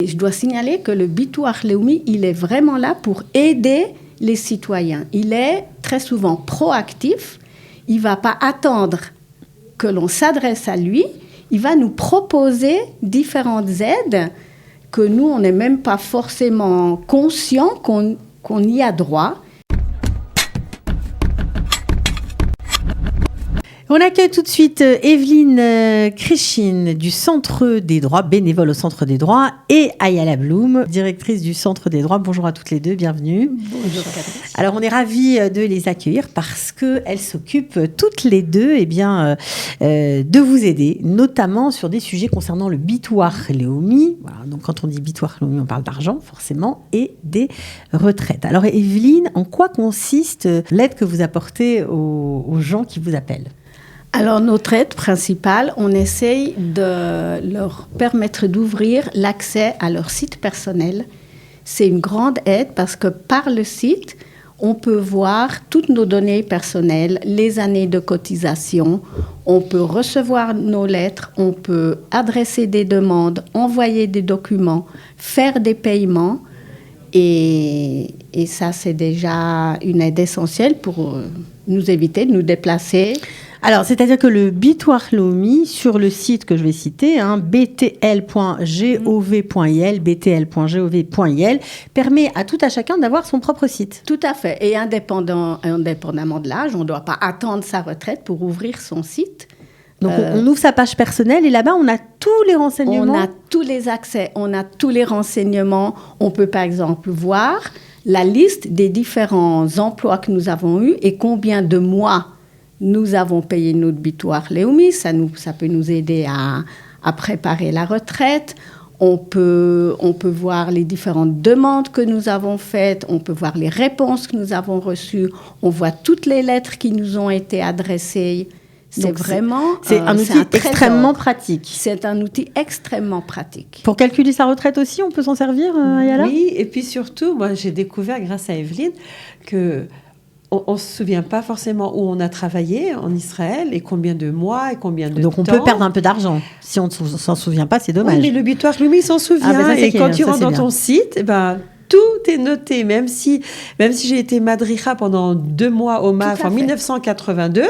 Je dois signaler que le Bitoire Leumi, il est vraiment là pour aider les citoyens. Il est très souvent proactif. Il ne va pas attendre que l'on s'adresse à lui. Il va nous proposer différentes aides que nous, on n'est même pas forcément conscient qu'on y a droit. On accueille tout de suite Evelyne Krichine du Centre des droits, bénévole au Centre des droits, et Ayala Bloom, directrice du Centre des droits. Bonjour à toutes les deux, bienvenue. Bonjour Catherine. Alors on est ravis de les accueillir parce qu'elles s'occupent toutes les deux de vous aider, notamment sur des sujets concernant le Bitoire Leumi. Voilà, donc quand on dit Bitoire Leumi, on parle d'argent forcément et des retraites. Alors Evelyne, en quoi consiste l'aide que vous apportez aux gens qui vous appellent ? Alors, notre aide principale, on essaye de leur permettre d'ouvrir l'accès à leur site personnel. C'est une grande aide parce que par le site, on peut voir toutes nos données personnelles, les années de cotisation, on peut recevoir nos lettres, on peut adresser des demandes, envoyer des documents, faire des paiements. Et ça, c'est déjà une aide essentielle pour nous éviter de nous déplacer. Alors, c'est-à-dire que le Bitoire Leumi, sur le site que je vais citer, btl.gov.il, permet à tout à chacun d'avoir son propre site. Tout à fait. Et indépendamment de l'âge, on ne doit pas attendre sa retraite pour ouvrir son site. Donc, on ouvre sa page personnelle et là-bas, on a tous les renseignements. On a tous les accès, on a tous les renseignements. On peut, par exemple, voir la liste des différents emplois que nous avons eus et combien de mois nous avons payé notre Bitoire Leumi. Ça peut nous aider à préparer la retraite. On peut voir les différentes demandes que nous avons faites. On peut voir les réponses que nous avons reçues. On voit toutes les lettres qui nous ont été adressées. C'est un outil extrêmement pratique. C'est un outil extrêmement pratique. Pour calculer sa retraite aussi, on peut s'en servir, Ayala ? Oui, et puis surtout, moi j'ai découvert grâce à Evelyne que on ne se souvient pas forcément où on a travaillé en Israël et combien de mois et combien de temps. Donc on peut perdre un peu d'argent. Si on ne s'en souvient pas, c'est dommage. Oui, mais le Bitoire Leumi s'en souvient. Et quand tu rentres dans ton site, tout est noté. Même si j'ai été madricha pendant 2 mois au MAF en 1982,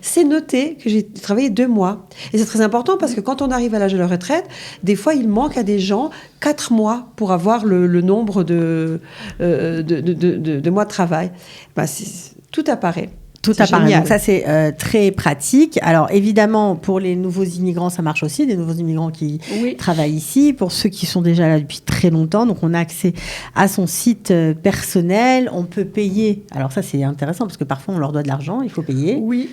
c'est noté que j'ai travaillé 2 mois. Et c'est très important parce que quand on arrive à l'âge de la retraite, des fois, il manque à des gens 4 mois pour avoir le nombre de mois de travail. Tout apparaît. Tout apparaît. Donc ça, c'est très pratique. Alors, évidemment, pour les nouveaux immigrants, ça marche aussi, des nouveaux immigrants qui travaillent ici. Pour ceux qui sont déjà là depuis très longtemps, donc on a accès à son site personnel. On peut payer. Alors ça, c'est intéressant parce que parfois, on leur doit de l'argent, il faut payer. Oui,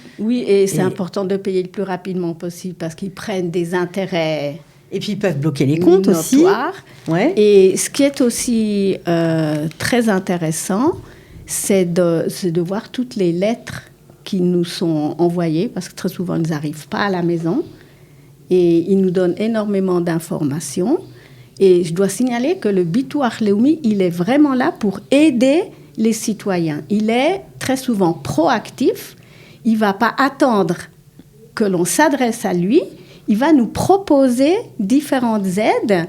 et c'est important de payer le plus rapidement possible parce qu'ils prennent des intérêts. Et puis, ils peuvent bloquer les comptes aussi. Ouais. Et ce qui est aussi très intéressant, c'est de voir toutes les lettres qui nous sont envoyées, parce que très souvent, ils n'arrivent pas à la maison. Et ils nous donnent énormément d'informations. Et je dois signaler que le Bitoire Leumi, il est vraiment là pour aider les citoyens. Il est très souvent proactif. Il ne va pas attendre que l'on s'adresse à lui. Il va nous proposer différentes aides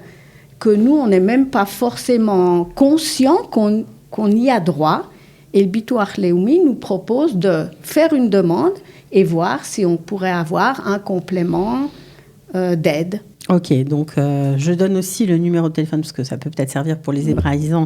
que nous, on n'est même pas forcément conscient qu'on y a droit. Et le Bitoire Leumi nous propose de faire une demande et voir si on pourrait avoir un complément d'aide. Ok, donc je donne aussi le numéro de téléphone parce que ça peut peut-être servir pour les hébraïsants.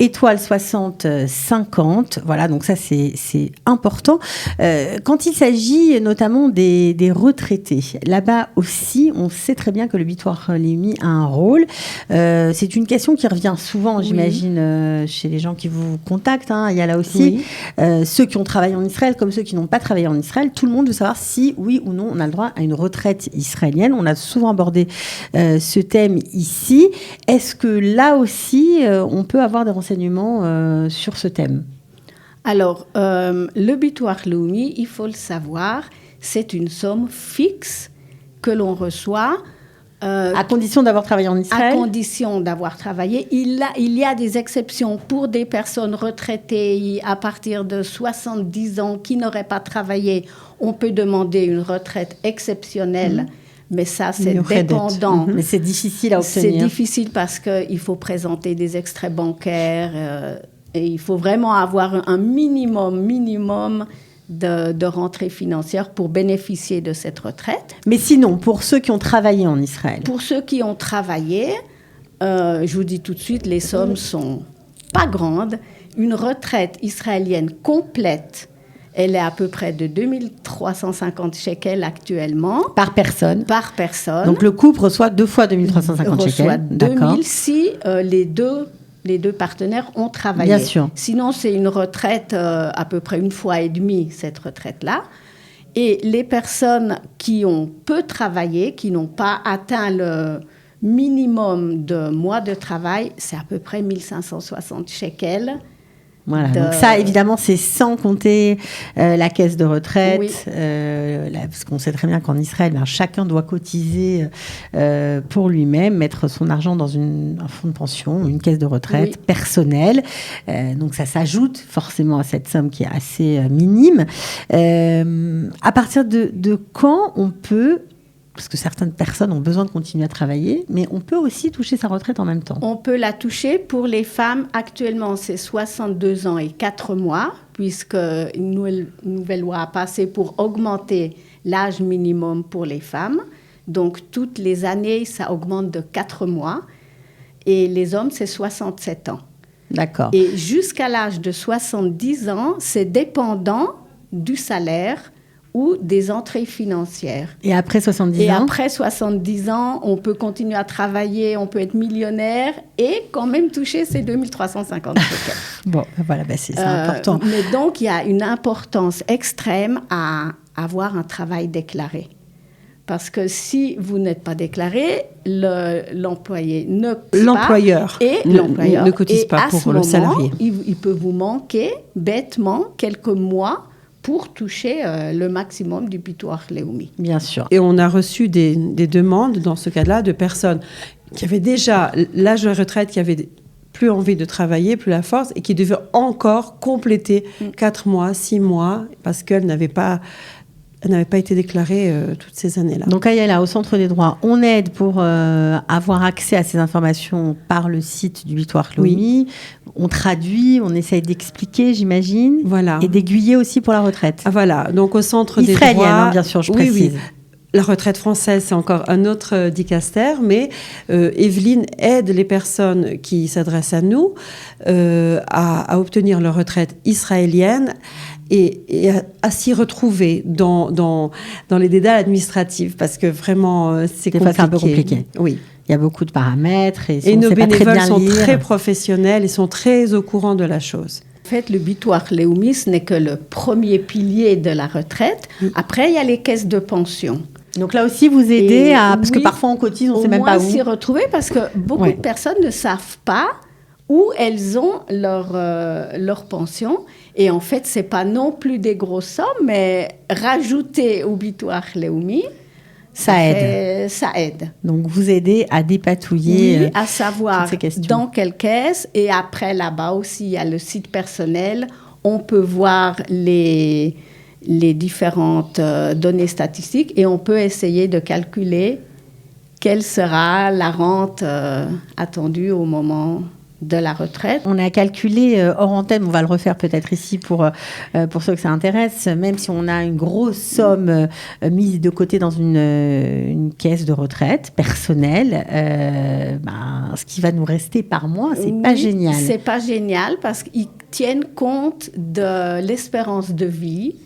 Étoile 60 50. Voilà, donc ça c'est important. Quand il s'agit notamment des retraités, là-bas aussi, on sait très bien que le Bitoire Leumi a un rôle. C'est une question qui revient souvent, j'imagine, chez les gens qui vous contactent. Il y a là aussi ceux qui ont travaillé en Israël comme ceux qui n'ont pas travaillé en Israël. Tout le monde veut savoir si, oui ou non, on a le droit à une retraite israélienne. On a souvent abordé ce thème ici. Est-ce que là aussi, on peut avoir des renseignements sur ce thème ? Alors, le Bitoire Leumi, il faut le savoir, c'est une somme fixe que l'on reçoit. À condition d'avoir travaillé en Israël ? À condition d'avoir travaillé. Il y a des exceptions pour des personnes retraitées à partir de 70 ans qui n'auraient pas travaillé. On peut demander une retraite exceptionnelle. Mais ça, c'est dépendant. Mais c'est difficile à obtenir. C'est difficile parce qu'il faut présenter des extraits bancaires et il faut vraiment avoir un minimum de rentrée financière pour bénéficier de cette retraite. Mais sinon, pour ceux qui ont travaillé en Israël? Pour ceux qui ont travaillé, je vous dis tout de suite, les sommes sont pas grandes. Une retraite israélienne complète, elle est à peu près de 2350 shekels actuellement. Par personne. Par personne. Donc le couple reçoit 2 fois 2350 shekels. Reçoit 2000 si les deux partenaires ont travaillé. Bien sûr. Sinon, c'est une retraite à peu près 1 fois et demie, cette retraite-là. Et les personnes qui ont peu travaillé, qui n'ont pas atteint le minimum de mois de travail, c'est à peu près 1560 shekels. Voilà, donc ça, évidemment, c'est sans compter la caisse de retraite, oui. Parce qu'on sait très bien qu'en Israël, chacun doit cotiser pour lui-même, mettre son argent dans un fonds de pension, une caisse de retraite personnelle. Donc ça s'ajoute forcément à cette somme qui est assez minime. À partir de quand on peut... Parce que certaines personnes ont besoin de continuer à travailler, mais on peut aussi toucher sa retraite en même temps. On peut la toucher pour les femmes. Actuellement, c'est 62 ans et 4 mois, puisque une nouvelle loi a passé pour augmenter l'âge minimum pour les femmes. Donc, toutes les années, ça augmente de 4 mois. Et les hommes, c'est 67 ans. D'accord. Et jusqu'à l'âge de 70 ans, c'est dépendant du salaire ou des entrées financières. Et après 70 ans? Et après 70 ans, on peut continuer à travailler, on peut être millionnaire et quand même toucher ces 2350 shekels. Bon, voilà, c'est important. Mais donc, il y a une importance extrême à avoir un travail déclaré. Parce que si vous n'êtes pas déclaré, l'employé ne cotise l'employeur pas. Et l'employeur ne cotise pas pour le salarié. Il peut vous manquer bêtement quelques mois pour toucher le maximum du Bitoire Leumi. Bien sûr. Et on a reçu des demandes, dans ce cas-là, de personnes qui avaient déjà l'âge de la retraite, qui avaient plus envie de travailler, plus la force, et qui devaient encore compléter 4 mois, 6 mois, parce qu'elles n'avaient pas été déclarées toutes ces années-là. Donc, Ayala, au Centre des droits, on aide pour avoir accès à ces informations par le site du Bitoire Leumi. Oui. On traduit, on essaye d'expliquer, j'imagine. Voilà. Et d'aiguiller aussi pour la retraite. Ah, voilà. Donc, au Centre des Israélienne, droits... bien sûr, je précise. Oui. La retraite française, c'est encore un autre dicaster, mais Evelyne aide les personnes qui s'adressent à nous à obtenir leur retraite israélienne et à s'y retrouver dans les dédales administratifs, parce que vraiment, c'est compliqué. C'est un peu compliqué. Oui. Il y a beaucoup de paramètres. Et nos bénévoles sont très professionnels et sont très au courant de la chose. En fait, le Bitoire Leumi, ce n'est que le premier pilier de la retraite. Après, il y a les caisses de pension. Donc là aussi, vous aidez parce que parfois on cotise, on ne sait même pas où. Au moins s'y retrouver, parce que beaucoup de personnes ne savent pas où elles ont leur pension. Et en fait, ce n'est pas non plus des grosses sommes, mais rajouter au Bitoire Leumi, ça aide. Donc, vous aidez à dépatouiller à savoir dans quelle caisse. Et après, là-bas aussi, il y a le site personnel. On peut voir les différentes données statistiques et on peut essayer de calculer quelle sera la rente attendue au moment de la retraite. On a calculé hors antenne, on va le refaire peut-être ici pour ceux que ça intéresse, même si on a une grosse somme mise de côté dans une caisse de retraite personnelle, ce qui va nous rester par mois, c'est pas génial. C'est pas génial parce qu'ils tiennent compte de l'espérance de vie.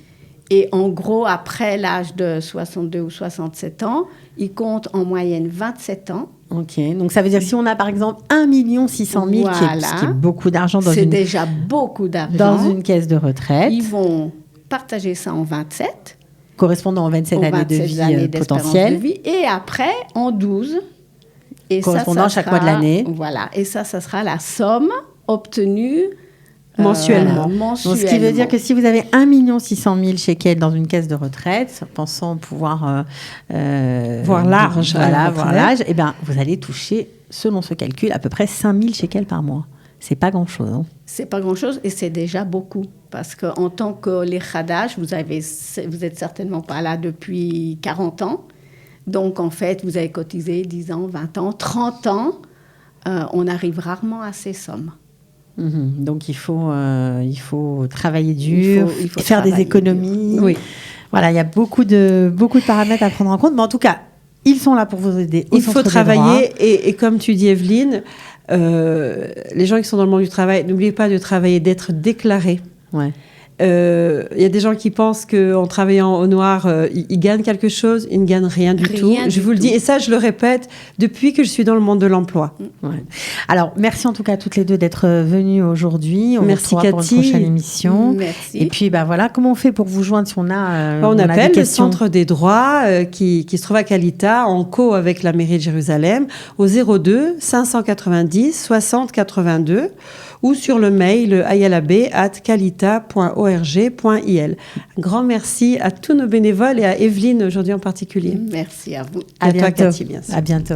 Et en gros, après l'âge de 62 ou 67 ans, ils comptent en moyenne 27 ans. Ok, donc ça veut dire que si on a par exemple 1 600 000, ce qui est beaucoup d'argent c'est déjà beaucoup d'argent. Dans une caisse de retraite. Ils vont partager ça en 27. Correspondant aux 27 années de vie potentielles. Et après, en 12. Et correspondant à chaque mois de l'année. Voilà, et ça sera la somme obtenue mensuellement. Donc, ce qui veut dire que si vous avez 1 600 000 shekels dans une caisse de retraite, pensant pouvoir voir l'âge, eh bien, vous allez toucher, selon ce calcul, à peu près 5 000 shekels par mois. C'est pas grand-chose. Hein. C'est pas grand-chose et c'est déjà beaucoup. Parce qu'en tant que les Khadash, vous êtes certainement pas là depuis 40 ans. Donc, en fait, vous avez cotisé 10 ans, 20 ans, 30 ans, on arrive rarement à ces sommes. Donc, il faut travailler dur, il faut faire des économies. Oui. Voilà, il y a beaucoup de paramètres à prendre en compte. Mais en tout cas, ils sont là pour vous aider. Il faut travailler. Et comme tu dis, Evelyne, les gens qui sont dans le monde du travail, n'oubliez pas de travailler, d'être déclaré. Ouais. Il y a des gens qui pensent qu'en travaillant au noir, ils gagnent quelque chose. Ils ne gagnent rien du tout. Je vous le dis, et ça, je le répète depuis que je suis dans le monde de l'emploi. Ouais. Alors, merci en tout cas à toutes les deux d'être venues aujourd'hui. Merci, Cathy. Pour une prochaine émission. Merci. Et puis, voilà, comment on fait pour vous joindre si on a on appelle le Centre des droits qui se trouve à Calita, en co avec la mairie de Jérusalem, au 02 590 60 82 ou sur le mail ayalab@calita.org.il. Un grand merci à tous nos bénévoles et à Evelyne aujourd'hui en particulier. Merci à vous. À toi, Cathy, bien sûr. À bientôt.